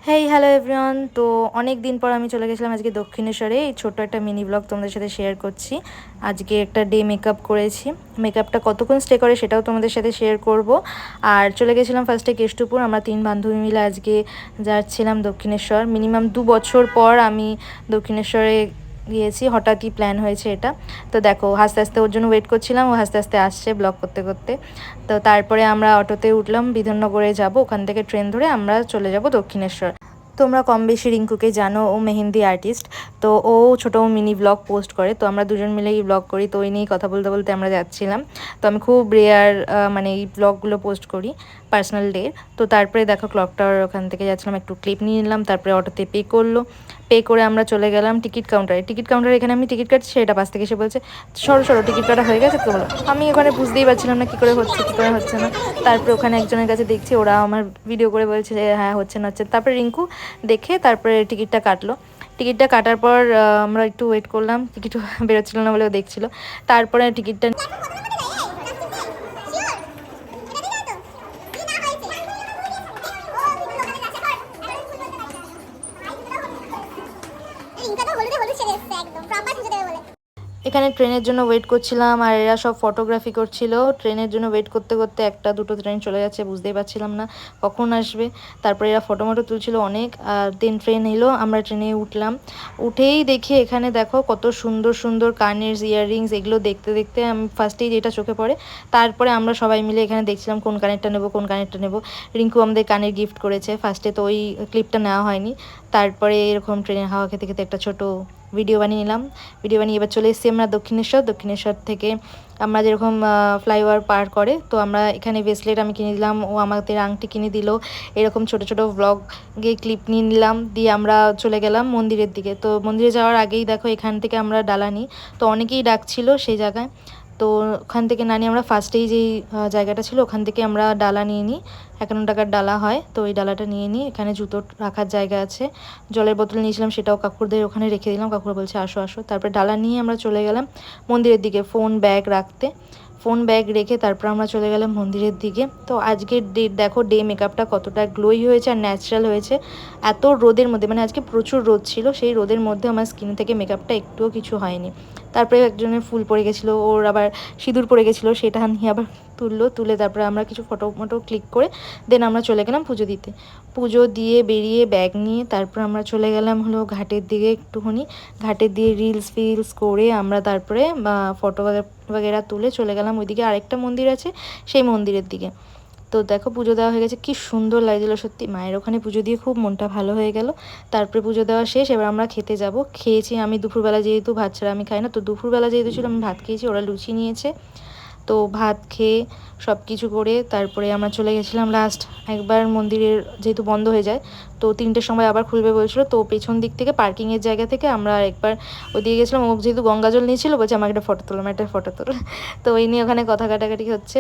Hey hello everyone. তো অনেক দিন পর আমি চলে গেছিলাম আজকে দক্ষিণেশ্বরে। এই ছোট্ট একটা মিনি ব্লগ তোমাদের সাথে শেয়ার করছি। আজকে একটা ডে মেকআপ করেছি। মেকআপটা কতক্ষণ স্টে করে সেটাও তোমাদের সাথে শেয়ার করব। আর চলে গেছিলাম ফার্স্টে কেষ্টপুর। আমরা 3 বান্ধবী মিলে আজকে যাচ্ছিলাম দক্ষিণেশ্বর। মিনিমাম 2 বছর পর আমি দক্ষিণেশ্বরে গিয়েছি, হঠাৎই প্ল্যান হয়েছে এটা। তো দেখো আস্তে আস্তে ওর জন্য ওয়েট করছিলাম, ও আস্তে আস্তে আসছে ব্লগ করতে করতে। তো তারপরে আমরা অটোতে উঠলাম, বিধাননগরে যাব, ওখান থেকে ট্রেন ধরে আমরা চলে যাব দক্ষিণেশ্বর। তোমরা কম বেশি রিঙ্কুকে জানো, ও মেহেন্দি আর্টিস্ট। তো ও ছোটো মিনি ব্লগ পোস্ট করে, তো আমরা দুজন মিলেই ব্লগ করি। তো ওই নিয়েই কথা বলতে বলতে আমরা যাচ্ছিলাম। তো আমি খুব রেয়ার মানে এই ব্লগগুলো পোস্ট করি পার্সোনাল ডে। তো তারপরে দেখো ক্লকটাওয়ার ওখান থেকে যাচ্ছিলাম, একটু ক্লিপ নিয়ে নিলাম, তারপরে অটোতে পে করলো। পে করে আমরা চলে গেলাম টিকিট কাউন্টারে। টিকিট কাউন্টারে এখানে আমি টিকিট কাটছি, সেটা পাশ থেকে এসে বলছে সরো সরো টিকিট কাটা হয়ে গেছে তো বলো। আমি ওখানে বুঝতেই পারছিলাম না কী করে হচ্ছে কী করে হচ্ছে না। তারপরে ওখানে একজনের কাছে দেখছি, ওরা আমার ভিডিও করে বলছে যে হ্যাঁ হচ্ছে না হচ্ছে। তারপরে রিঙ্কু দেখে তারপরে টিকিটটা কাটলো। টিকিটটা কাটার পর আমরা একটু ওয়েট করলাম, টিকিট বেরোচ্ছিল না বলেও দেখছিল। তারপরে টিকিটটা এখানে ট্রেনের জন্য ওয়েট করছিলাম, আর এরা সব ফটোগ্রাফি করছিল। ট্রেনের জন্য ওয়েট করতে করতে একটা দুটো ট্রেন চলে যাচ্ছে, বুঝতেই পারছিলাম না কখন আসবে। তারপরে এরা ফটো মটো তুলছিল অনেক। আর দেন ট্রেন এলো, আমরা ট্রেনে উঠলাম। উঠেই দেখি এখানে দেখো কত সুন্দর সুন্দর কানের ইয়াররিংস, এগুলো দেখতে দেখতে আমি ফার্স্টেই যেটা চোখে পড়ে। তারপরে আমরা সবাই মিলে এখানে দেখছিলাম কোন কানেরটা নেবো কোন কানেরটা নেবো। রিঙ্কু আমাদের কানের গিফট করেছে, ফার্স্টে তো ওই ক্লিপটা নেওয়া হয়নি। তারপরে এরকম ট্রেনের হাওয়া খেতে খেতে একটা ছোটো ভিডিও বানিয়ে নিলাম। ভিডিও বানিয়ে এবার চলে এসেছি আমরা দক্ষিণেশ্বর। দক্ষিণেশ্বর থেকে আমরা যেরকম ফ্লাইওভার পার করে, তো আমরা এখানে ব্রেসলেট আমি কিনে দিলাম, ও আমাদের আংটি কিনে দিল। এরকম ছোটো ছোটো ব্লগে ক্লিপ নিয়ে নিলাম, দিয়ে আমরা চলে গেলাম মন্দিরের দিকে। তো মন্দিরে যাওয়ার আগেই দেখো এখান থেকে আমরা ডালা নিই। তো অনেকেই ডাকছিল সেই জায়গায়, তো ওখান থেকে না নিয়ে আমরা ফার্স্টেই যেই জায়গাটা ছিল ওখান থেকে আমরা ডালা নিয়ে নিই। 51 টাকার ডালা হয়, তো ওই ডালাটা নিয়ে নিই। এখানে জুতো রাখার জায়গা আছে, জলের বোতল নিয়েছিলাম সেটাও কাকুরদের ওখানে রেখে দিলাম। কাকুর বলছে আসো আসো। তারপরে ডালা নিয়ে আমরা চলে গেলাম মন্দিরের দিকে, ফোন ব্যাগ রাখতে। ফোন ব্যাগ রেখে তারপর আমরা চলে গেলাম মন্দিরের দিকে। তো আজকের ডে দেখো ডে মেকআপটা কতটা গ্লোই হয়েছে আর ন্যাচারাল হয়েছে। এত রোদের মধ্যে, মানে আজকে প্রচুর রোদ ছিল, সেই রোদের মধ্যে আমার স্কিন থেকে মেকআপটা একটুও কিছু হয়নি। তারপরে একজনের ফুল পড়ে গেছিলো, ওর আবার সিঁদুর পড়ে গেছিলো, সেটা নিয়ে আবার তুলে তারপরে আমরা কিছু ফটো মটো ক্লিক করে দেন আমরা চলে গেলাম পুজো দিতে। পুজো দিয়ে বেরিয়ে ব্যাগ নিয়ে তারপর আমরা চলে গেলাম হলো ঘাটের দিকে একটুখানি। ঘাটের দিয়ে রিলস করে আমরা তারপরে ফটো বাগেরা তুলে চলে গেলাম ওইদিকে। আরেকটা মন্দির আছে, সেই মন্দিরের দিকে। তো দেখো পুজো দেওয়া হয়ে গেছে, কি সুন্দর লাগছিলো সত্যি। মায়ের ওখানে পুজো দিয়ে খুব মনটা ভালো হয়ে গেল। তারপরে পুজো দেওয়া শেষ, এবার আমরা খেতে যাব। খেয়েছি আমি দুপুরবেলা, যেহেতু ভাত ছাড়া আমি খাই না, তো দুপুরবেলা যেহেতু ছিল আমি ভাত খেয়েছি, ওরা লুচি নিয়েছে। তো ভাত খেয়ে সব কিছু করে তারপরে আমরা চলে গেছিলাম লাস্ট একবার মন্দিরের, যেহেতু বন্ধ হয়ে যায় তো 3টের সময় আবার খুলবে বলছিল। তো পেছন দিক থেকে পার্কিংয়ের জায়গা থেকে আমরা একবার ওদিকে গেছিলাম। ও যেহেতু গঙ্গা জল নিয়েছিল, বলছে আমাকে একটা ফটো তোলো, আমার একটা ফটো তোলো। তো ওই নিয়ে ওখানে কথা কাটাকাটি হচ্ছে।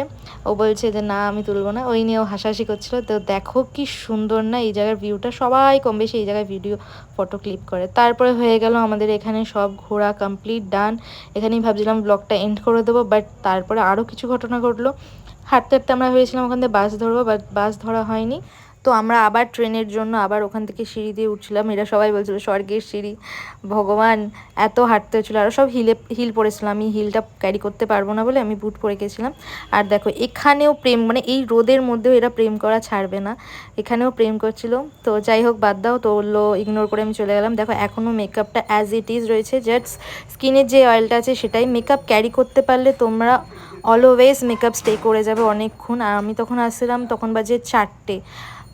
ও বলছে যে না আমি তুলবো না, ওই নিয়ে ও হাসাহাসি করছিল। তো দেখো কি সুন্দর না এই জায়গার ভিউটা, সবাই কম বেশি এই জায়গায় ভিডিও ফটো ক্লিক করে। তারপরে হয়ে গেল আমাদের এখানে সব ঘোরা কমপ্লিট, ডান। এখানেই ভাবছিলাম ব্লগটা এন্ড করে দেবো, বাট তারপরে আরও কিছু ঘটনা ঘটলো। হাঁটতে হাঁটতে আমরা ভেবেছিলাম ওখান থেকে বাস ধরবো, বাট বাস ধরা হয়নি। তো আমরা আবার ট্রেনের জন্য আবার ওখান থেকে সিঁড়ি দিয়ে উঠছিলাম। এরা সবাই বলছিল স্বর্গের সিঁড়ি, ভগবান এত হাঁটতে হচ্ছিলো। আরও সব হিল পরেছিলাম, আমি হিলটা ক্যারি করতে পারবো না বলে আমি বুট পরে গেছিলাম। আর দেখো এখানেও প্রেম, মানে এই রোদের মধ্যেও এরা প্রেম করা ছাড়বে না, এখানেও প্রেম করছিল। তো যাই হোক বাদ দাও, তো ওগুলো ইগনোর করে আমি চলে গেলাম। দেখো এখনও মেকআপটা অ্যাজ ইট ইজ রয়েছে, জাস্ট স্কিনের যে অয়েলটা আছে সেটাই। মেকআপ ক্যারি করতে পারলে তোমরা অলওয়েজ মেকআপ স্টে করে যাবে অনেকক্ষণ। আর আমি তখন আসছিলাম, তখন বাজে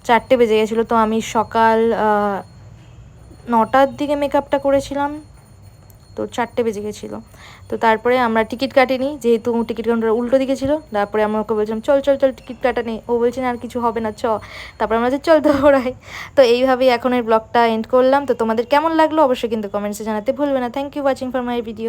4টে বেজে গেছিলো। তো আমি সকাল 9টার দিকে মেকআপটা করেছিলাম, তো 4টে বেজে গেছিলো। তো তারপরে আমরা টিকিট কাটিনি, যেহেতু টিকিট কাউন্টার উল্টো দিকে ছিল। তারপরে আমরা ওকে বলছিলাম চল চল চল টিকিট কাটা নেই, ও বলছে না আর কিছু হবে না চ। তারপরে আমরা চল দৌড়াই। তো এইভাবেই এখনের ব্লগটা এন্ড করলাম। তো তোমাদের কেমন লাগলো অবশ্যই কিন্তু কমেন্টসে জানাতে ভুলবে না। Thank you watching for my video.